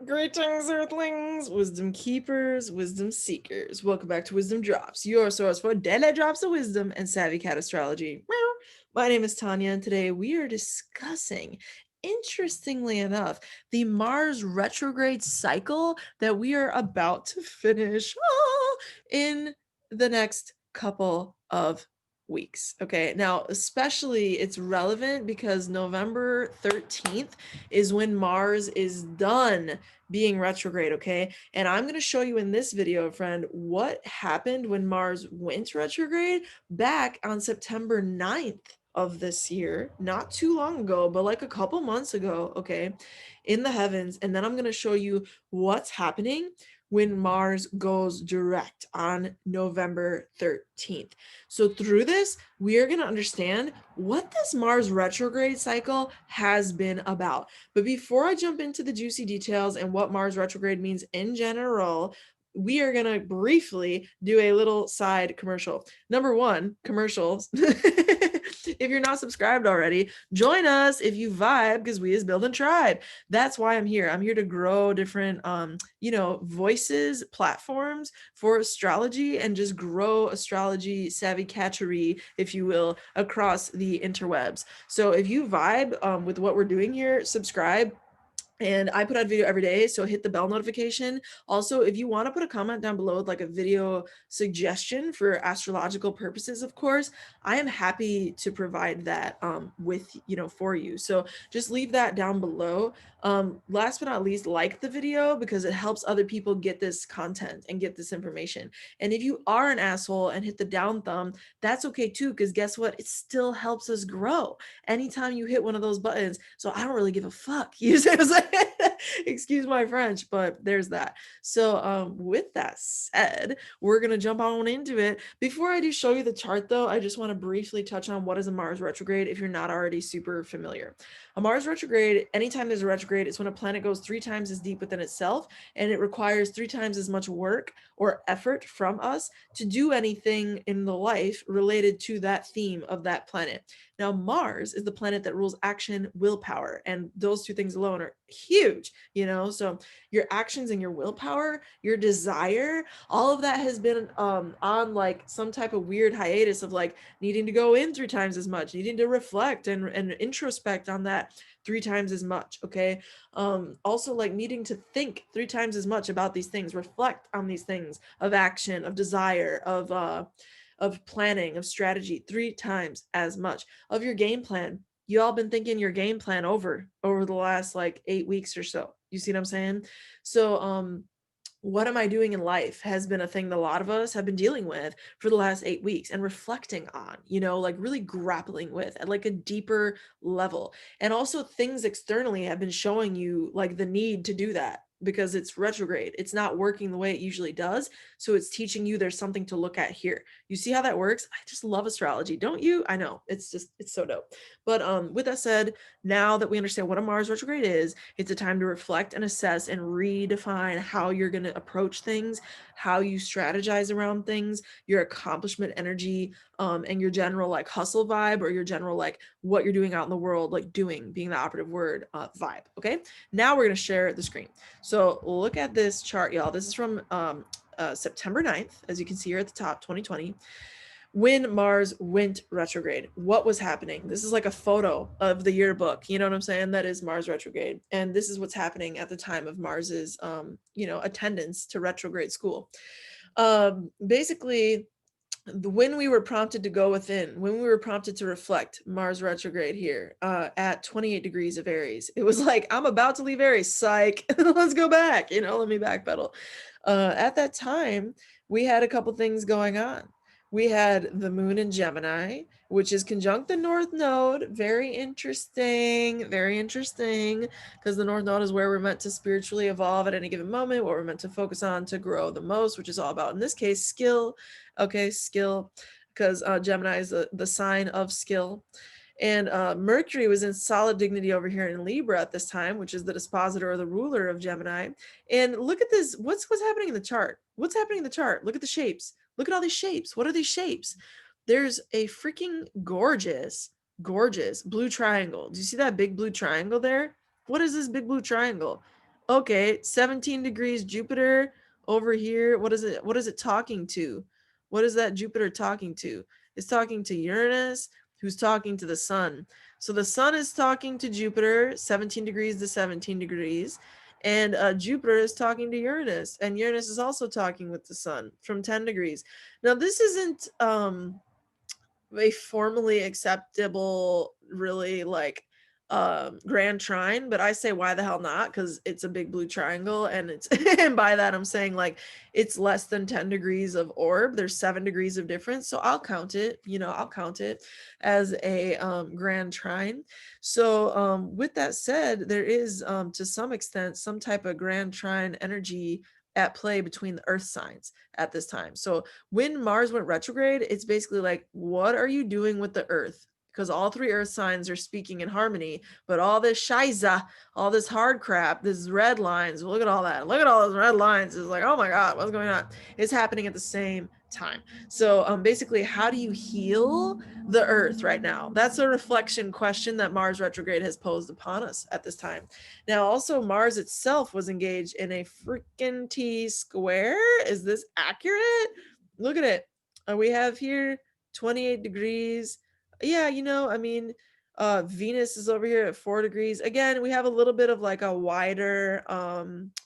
Greetings, Earthlings, wisdom keepers, wisdom seekers. Welcome back to WizdomDropz, your source for daily drops of wisdom and savvy cat astrology. Meow. My name is Tonia, and today we are discussing, interestingly enough, the Mars retrograde cycle that we are about to finish in the next couple of weeks. Okay, now especially it's relevant because November 13th is when Mars is done being retrograde. Okay, and I'm going to show you in this video, friend, what happened when Mars went retrograde back on September 9th of this year, not too long ago, but like a couple months ago, okay, in the heavens. And then I'm going to show you what's happening when Mars goes direct on November 13th. So through this, we are going to understand what this Mars retrograde cycle has been about. But before I jump into the juicy details and what Mars retrograde means in general, we are going to briefly do a little side commercial. Number one, commercials. If you're not subscribed already, join us if you vibe, because we is building tribe. That's why I'm here. I'm here to grow different voices, platforms for astrology, and just grow astrology savvy catchery, if you will, across the interwebs. So if you vibe with what we're doing here, subscribe. And I put out a video every day, so hit the bell notification. Also, if you want to put a comment down below with like a video suggestion for astrological purposes, of course, I am happy to provide that for you. So just leave that down below. Last but not least, like the video because it helps other people get this content and get this information. And if you are an asshole and hit the down thumb, that's okay too, because guess what? It still helps us grow anytime you hit one of those buttons. So I don't really give a fuck. You say, excuse my French, but there's that. So with that said, we're going to jump on into it. Before I do show you the chart though, I just want to briefly touch on what is a Mars retrograde if you're not already super familiar. A Mars retrograde, anytime there's a retrograde, it's when a planet goes 3 times as deep within itself, and it requires 3 times as much work or effort from us to do anything in the life related to that theme of that planet. Now, Mars is the planet that rules action, willpower, and those 2 things alone are huge, So your actions and your willpower, your desire, all of that has been on like some type of weird hiatus of like needing to go in 3 times as much, needing to reflect and introspect on that 3 times as much. Okay. Also like needing to think 3 times as much about these things, reflect on these things of action, of desire, of planning, of strategy 3 times as much of your game plan. You all been thinking your game plan over the last like 8 weeks or so. You see what I'm saying? So what am I doing in life has been a thing that a lot of us have been dealing with for the last 8 weeks and reflecting on, like really grappling with at like a deeper level. And also things externally have been showing you like the need to do that because it's retrograde. It's not working the way it usually does. So it's teaching you there's something to look at here. You see how that works? I just love astrology, don't you? I know, it's so dope. But with that said, now that we understand what a Mars retrograde is, it's a time to reflect and assess and redefine how you're going to approach things, how you strategize around things, your accomplishment energy, and your general like hustle vibe, or your general like what you're doing out in the world, like doing being the operative word, vibe. Okay, now we're going to share the screen. So look at this chart, y'all. This is from September 9th, as you can see here at the top, 2020. When Mars went retrograde, what was happening? This is like a photo of the yearbook, you know what I'm saying? That is Mars retrograde. And this is what's happening at the time of Mars's, attendance to retrograde school. Basically, when we were prompted to go within, when we were prompted to reflect, Mars retrograde here at 28 degrees of Aries, it was like, I'm about to leave Aries, psych, let's go back, let me backpedal. At that time, we had a couple things going on. We had the moon in Gemini, which is conjunct the North Node. Very interesting, because the North Node is where we're meant to spiritually evolve at any given moment, what we're meant to focus on to grow the most, which is all about, in this case, skill. Okay, skill, because Gemini is the sign of skill. And Mercury was in solid dignity over here in Libra at this time, which is the dispositor or the ruler of Gemini. And look at this. What's happening in the chart? What's happening in the chart? Look at the shapes. Look at all these shapes. What are these shapes? There's a freaking gorgeous blue triangle. Do you see that big blue triangle there? What is this big blue triangle? Okay, 17 degrees Jupiter over here. What is it? What is it talking to? What is that Jupiter talking to? It's talking to Uranus, who's talking to the sun. So the sun is talking to Jupiter, 17 degrees to 17 degrees. And Jupiter is talking to Uranus, and Uranus is also talking with the sun from 10 degrees. Now, this isn't a formally acceptable, really, like grand trine, but I say why the hell not, because it's a big blue triangle, and it's and by that I'm saying like it's less than 10 degrees of orb. There's 7 degrees of difference, so I'll count it, I'll count it as a grand trine. So with that said, there is to some extent some type of grand trine energy at play between the earth signs at this time. So when Mars went retrograde, it's basically like, what are you doing with the earth? Because all 3 earth signs are speaking in harmony, but all this shiza, all this hard crap, this red lines, look at all that. Look at all those red lines. It's like, oh my God, what's going on? It's happening at the same time. So basically, how do you heal the earth right now? That's a reflection question that Mars retrograde has posed upon us at this time. Now, also, Mars itself was engaged in a freaking T square. Is this accurate? Look at it. We have here 28 degrees. Yeah, Venus is over here at 4 degrees. Again, we have a little bit of like a wider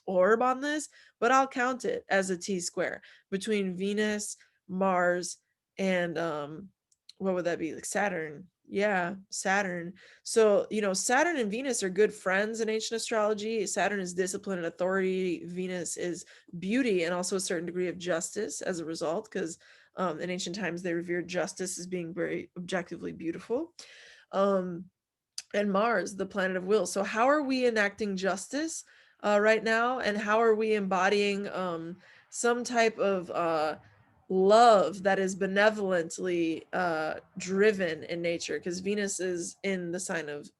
orb on this, but I'll count it as a T square between Venus, Mars, and what would that be? Like Saturn. Yeah, Saturn. So, Saturn and Venus are good friends in ancient astrology. Saturn is discipline and authority. Venus is beauty and also a certain degree of justice as a result, because in ancient times they revered justice as being very objectively beautiful. And Mars, the planet of will. So how are we enacting justice right now? And how are we embodying some type of love that is benevolently driven in nature? Because Venus is in the sign of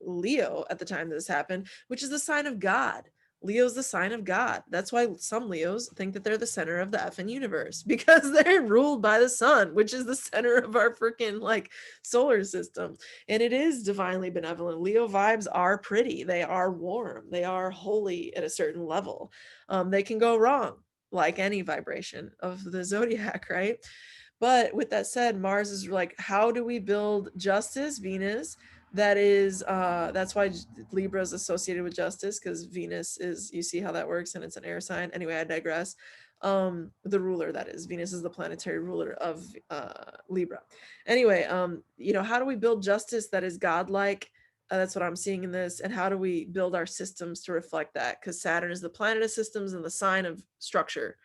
Leo at the time this happened, which is the sign of God. Leo's the sign of God. That's why some Leos think that they're the center of the effing universe, because they're ruled by the sun, which is the center of our freaking like solar system. And it is divinely benevolent. Leo vibes are pretty. They are warm. They are holy at a certain level. They can go wrong, like any vibration of the zodiac, right? But with that said, Mars is like, how do we build justice? Venus. That's why Libra is associated with justice, because Venus is, you see how that works, and it's an air sign. Anyway, I digress. The ruler, that is, Venus is the planetary ruler of Libra. Anyway, how do we build justice that is godlike? That's what I'm seeing in this. And how do we build our systems to reflect that? Because Saturn is the planet of systems and the sign of structure,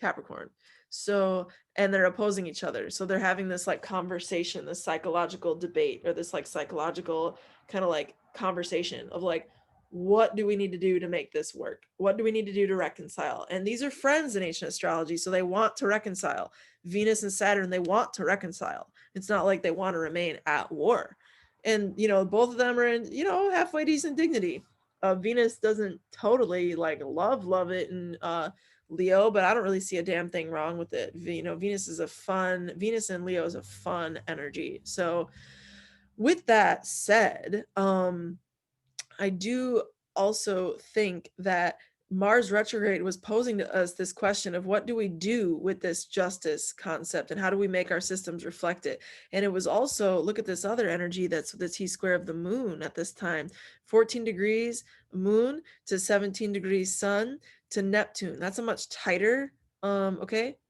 Capricorn. So, and they're opposing each other. So they're having this like conversation, this psychological debate, or this like psychological kind of like conversation of like, what do we need to do to make this work? What do we need to do to reconcile? And these are friends in ancient astrology, so they want to reconcile. Venus and Saturn, they want to reconcile. It's not like they want to remain at war. And, both of them are in, halfway decent dignity. Venus doesn't totally like love it, and Leo, but I don't really see a damn thing wrong with it. Venus and Leo is a fun energy. So with that said, I do also think that Mars retrograde was posing to us this question of what do we do with this justice concept, and how do we make our systems reflect it? And it was also, look at this other energy that's the T square of the moon at this time, 14 degrees moon to 17 degrees sun to Neptune. That's a much tighter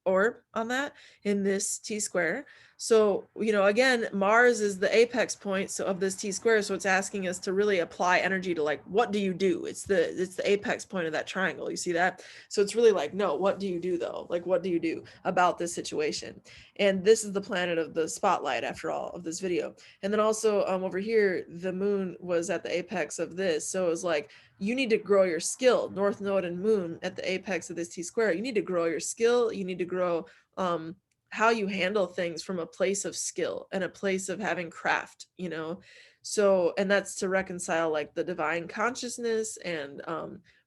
orb on that in this T square. So, again, Mars is the apex point of this T square. So it's asking us to really apply energy to like, what do you do? It's the apex point of that triangle. You see that? So it's really like, no, what do you do though? Like, what do you do about this situation? And this is the planet of the spotlight, after all, of this video. And then also over here, the moon was at the apex of this. So it was like, you need to grow your skill. North Node and moon at the apex of this T square. You need to grow your skill. You need to grow how you handle things from a place of skill and a place of having craft, so, and that's to reconcile like the divine consciousness and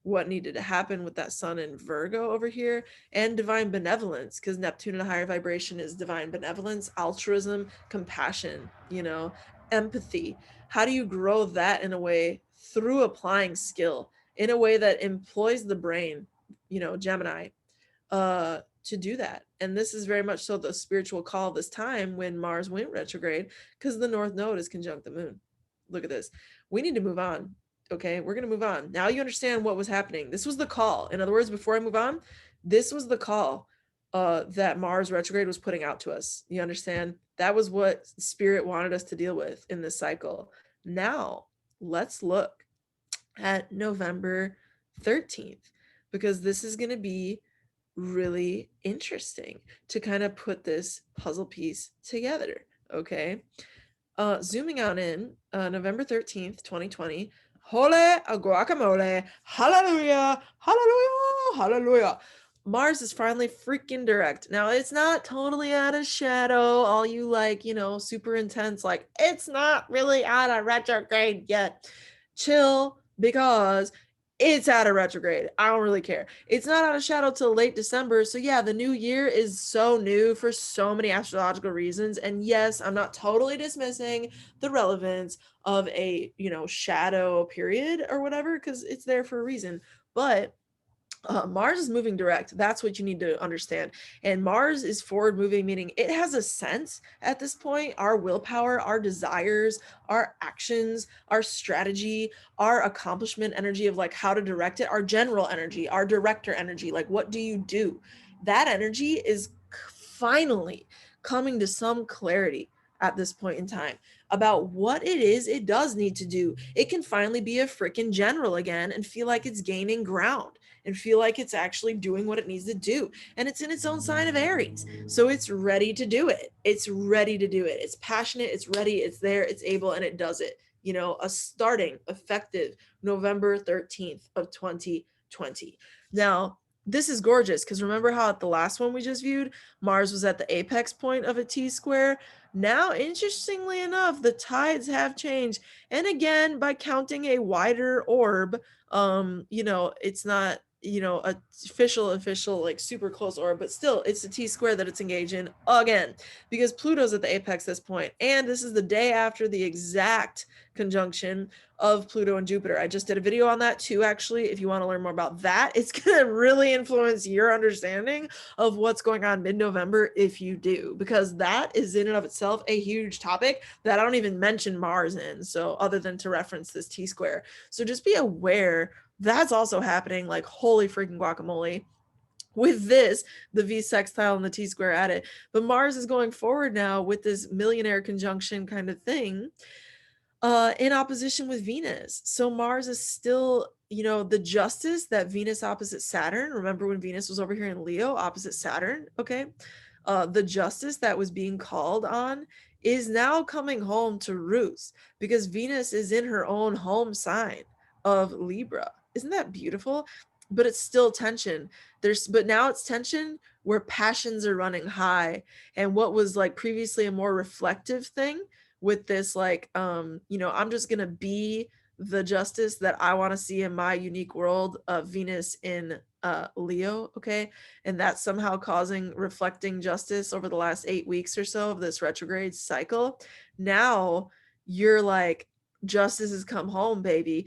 what needed to happen with that sun in Virgo over here, and divine benevolence, because Neptune in a higher vibration is divine benevolence, altruism, compassion, empathy. How do you grow that in a way through applying skill in a way that employs the brain, Gemini, to do that. And this is very much so the spiritual call of this time when Mars went retrograde, because the North Node is conjunct the moon. Look at this. We need to move on. Okay, we're going to move on. Now you understand what was happening. This was the call. In other words, before I move on, this was the call that Mars retrograde was putting out to us. You understand? That was what Spirit wanted us to deal with in this cycle. Now, let's look at November 13th, because this is going to be really interesting to kind of put this puzzle piece together. Okay. Zooming on in, November 13th, 2020. Hole a guacamole. Hallelujah. Hallelujah. Hallelujah. Mars is finally freaking direct. Now, it's not totally out of shadow. All you super intense, it's not really out of retrograde yet. Chill, because it's out of retrograde. I don't really care. It's not out of shadow till late December. So yeah, the new year is so new for so many astrological reasons. And yes, I'm not totally dismissing the relevance of a, shadow period or whatever, because it's there for a reason. But Mars is moving direct. That's what you need to understand. And Mars is forward moving, meaning it has a sense at this point. Our willpower, our desires, our actions, our strategy, our accomplishment energy of how to direct it, our general energy, our director energy, what do you do? That energy is finally coming to some clarity at this point in time about what it is it does need to do. It can finally be a freaking general again and feel like it's gaining ground and feel like it's actually doing what it needs to do. And it's in its own sign of Aries. So it's ready to do it. It's ready to do it. It's passionate, it's ready, it's there, it's able, and it does it. A starting effective November 13th of 2020. Now, this is gorgeous because remember how at the last one we just viewed, Mars was at the apex point of a T-square. Now, interestingly enough, the tides have changed. And again, by counting a wider orb, it's not official super close orb, but still it's a T-square that it's engaged in again, because Pluto's at the apex this point, and this is the day after the exact conjunction of Pluto and Jupiter. I just did a video on that too, actually. If you want to learn more about that, it's going to really influence your understanding of what's going on mid-November if you do, because that is in and of itself a huge topic that I don't even mention Mars in, so other than to reference this T-square. So just be aware that's also happening, holy freaking guacamole. With this, the V sextile and the T square at it. But Mars is going forward now with this millionaire conjunction kind of thing, in opposition with Venus. So Mars is still, the justice that Venus opposite Saturn. Remember when Venus was over here in Leo opposite Saturn? Okay. The justice that was being called on is now coming home to roost because Venus is in her own home sign of Libra. Isn't that beautiful? But it's still tension. But now it's tension where passions are running high. And what was previously a more reflective thing with this, I'm just going to be the justice that I want to see in my unique world of Venus in Leo. Okay. And that's somehow causing reflecting justice over the last 8 weeks or so of this retrograde cycle. Now you're justice has come home, baby.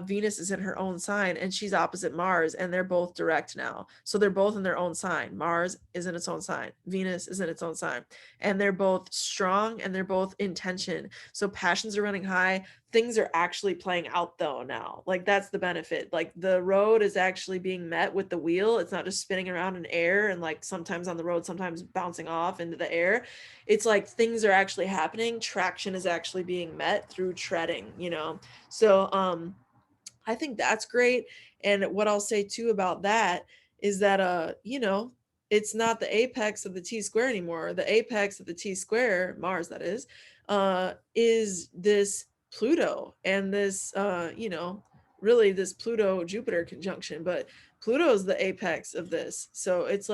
Venus is in her own sign and she's opposite Mars, and they're both direct now. So they're both in their own sign. Mars is in its own sign. Venus is in its own sign. And they're both strong and they're both in tension. So passions are running high. Things are actually playing out though now. That's the benefit. The road is actually being met with the wheel. It's not just spinning around in air and sometimes on the road, sometimes bouncing off into the air. It's things are actually happening. Traction is actually being met through treading, So I think that's great. And what I'll say too about that is that it's not the apex of the T square anymore. The apex of the T square, Mars that is this Pluto and this really this Pluto Jupiter conjunction, but Pluto is the apex of this. So it's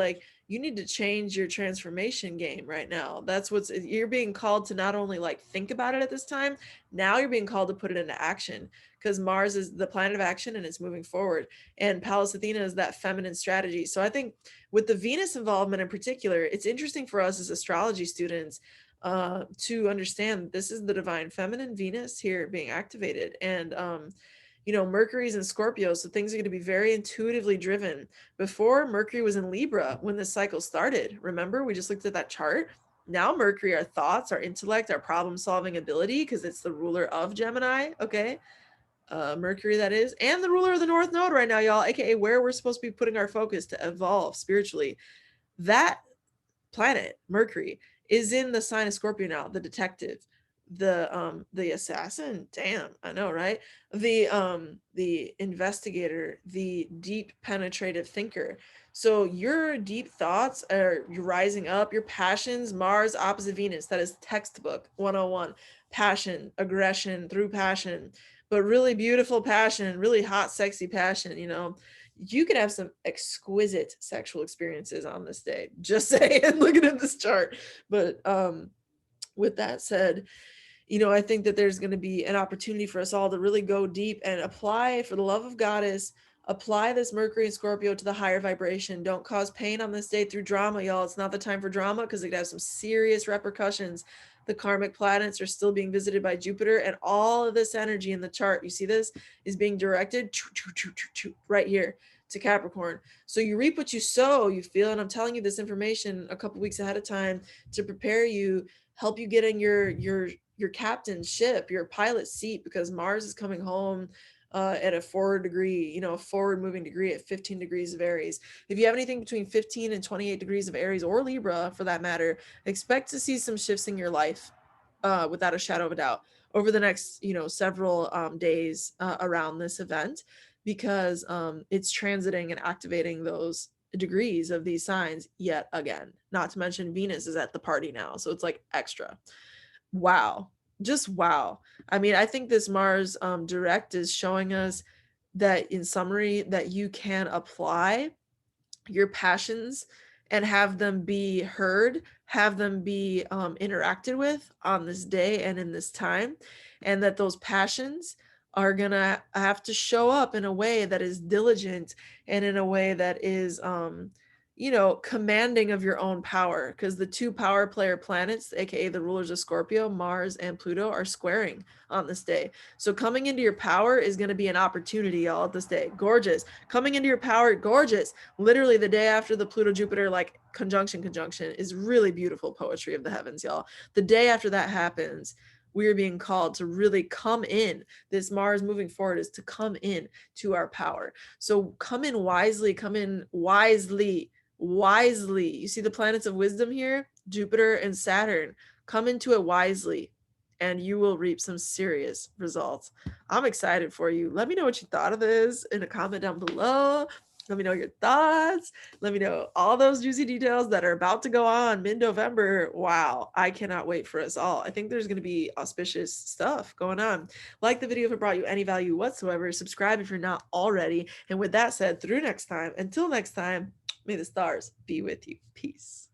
you need to change your transformation game right now. That's you're being called to not only think about it at this time, now you're being called to put it into action, because Mars is the planet of action and it's moving forward. And Pallas Athena is that feminine strategy. So I think with the Venus involvement in particular, it's interesting for us as astrology students to understand this is the divine feminine Venus here being activated. And you know, Mercury's in Scorpio, so things are going to be very intuitively driven. Before, Mercury was in Libra when this cycle started. Remember, we just looked at that chart. Now Mercury, our thoughts, our intellect, our problem solving ability, because it's the ruler of Gemini. Okay, Mercury, that is, and the ruler of the North Node right now, y'all, aka where we're supposed to be putting our focus to evolve spiritually. That planet, Mercury, is in the sign of Scorpio now, the detective, the assassin. Damn, I know, right? The investigator, the deep penetrative thinker. So your deep thoughts are you're rising up, your passions, Mars opposite Venus. That is textbook 101. Passion, aggression through passion, but really beautiful passion, really hot, sexy passion, you know. You could have some exquisite sexual experiences on this day. Just saying, looking at this chart. But with that said, you know, I think that there's going to be an opportunity for us all to really go deep and apply, for the love of goddess, apply this Mercury and Scorpio to the higher vibration. Don't cause pain on this day through drama, y'all. It's not the time for drama because it could have some serious repercussions. The karmic planets are still being visited by Jupiter, and all of this energy in the chart, you see this, is being directed right here to Capricorn. So you reap what you sow, you feel, and I'm telling you this information a couple weeks ahead of time to prepare you, help you get in your captain's ship, your pilot seat, because Mars is coming home at a forward degree, you know, a forward moving degree at 15 degrees of Aries. If you have anything between 15 and 28 degrees of Aries, or Libra for that matter, expect to see some shifts in your life without a shadow of a doubt over the next, you know, several days around this event, because it's transiting and activating those degrees of these signs yet again. Not to mention Venus is at the party now, so it's like extra. Wow, just wow. I mean, I think this Mars direct is showing us that, in summary, that you can apply your passions and have them be heard, have them be interacted with on this day and in this time, and that those passions are gonna have to show up in a way that is diligent and in a way that is you know, commanding of your own power, because the two power player planets, aka the rulers of Scorpio, Mars and Pluto, are squaring on this day. So coming into your power is going to be an opportunity, y'all, this day. Gorgeous. Coming into your power, gorgeous. Literally the day after the Pluto Jupiter like conjunction is really beautiful poetry of the heavens, y'all. The day after that happens, we are being called to really come in. This Mars moving forward is to come in to our power. So come in wisely, come in wisely. You see the planets of wisdom here, Jupiter and Saturn. Come into it wisely and you will reap some serious results. I'm excited for you. Let me know what you thought of this in a comment down below. Let me know your thoughts. Let me know all those juicy details that are about to go on mid-November. Wow, I cannot wait for us all. I think there's going to be auspicious stuff going on. Like the video if it brought you any value whatsoever. Subscribe if you're not already. And with that said, through next time, until next time, may the stars be with you. Peace.